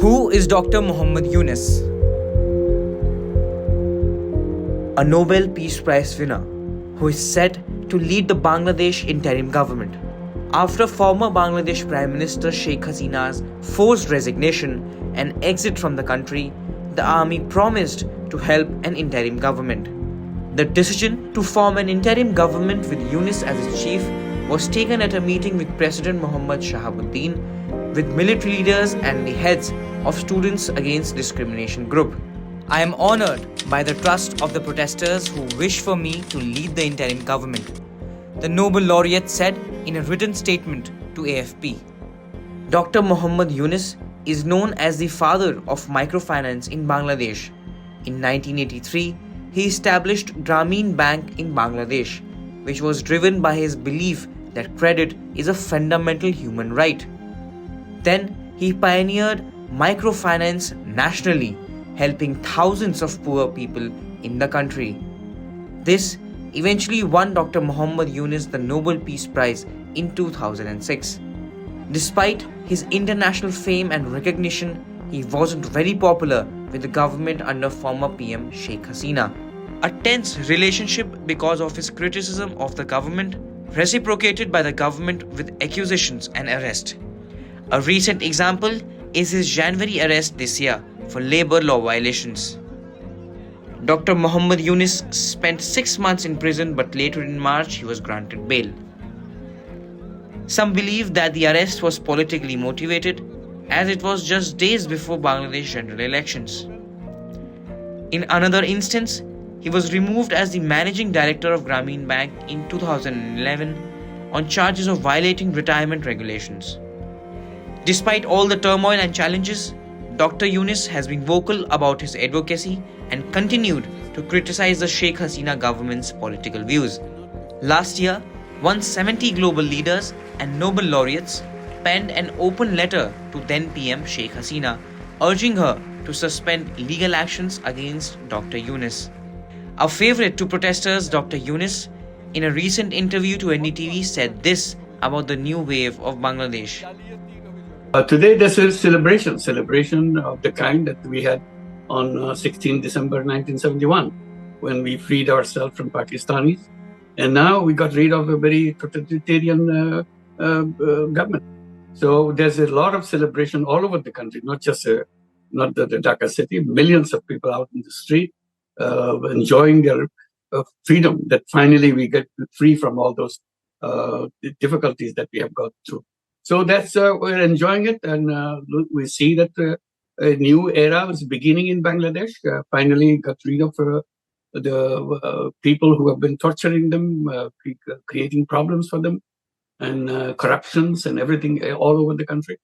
Who is Dr. Muhammad Yunus? A Nobel Peace Prize winner who is set to lead the Bangladesh interim government. After former Bangladesh Prime Minister Sheikh Hasina's forced resignation and exit from the country, the army promised to help an interim government. The decision to form an interim government with Yunus as its chief was taken at a meeting with President Muhammad Shahabuddin, with military leaders and the heads of Students Against Discrimination group. I am honored by the trust of the protesters who wish for me to lead the interim government, the Nobel Laureate said in a written statement to AFP. Dr. Muhammad Yunus is known as the father of microfinance in Bangladesh. In 1983, he established Grameen Bank in Bangladesh, which was driven by his belief that credit is a fundamental human right. Then he pioneered microfinance nationally, helping thousands of poor people in the country. This eventually won Dr. Muhammad Yunus the Nobel Peace Prize in 2006. Despite his international fame and recognition, he wasn't very popular with the government under former PM Sheikh Hasina. A tense relationship because of his criticism of the government, reciprocated by the government with accusations and arrest. A recent example is his January arrest this year for labor law violations. Dr. Muhammad Yunus spent 6 months in prison, but later in March he was granted bail. Some believe that the arrest was politically motivated, as it was just days before Bangladesh general elections. In another instance, he was removed as the managing director of Grameen Bank in 2011 on charges of violating retirement regulations. Despite all the turmoil and challenges, Dr. Yunus has been vocal about his advocacy and continued to criticize the Sheikh Hasina government's political views. Last year, 170 global leaders and Nobel laureates penned an open letter to then PM Sheikh Hasina, urging her to suspend legal actions against Dr. Yunus. A favorite to protesters, Dr. Yunus, in a recent interview to NDTV, said this about the new wave of Bangladesh. Today, there's a celebration of the kind that we had on 16 December 1971, when we freed ourselves from Pakistanis. And now we got rid of a very totalitarian government. So there's a lot of celebration all over the country, not the Dhaka city. Millions of people out in the street enjoying their freedom, that finally we get free from all those difficulties that we have gone through. So that's we're enjoying it, and we see that a new era is beginning in Bangladesh. Finally got rid of the people who have been torturing them, creating problems for them, and corruptions and everything all over the country.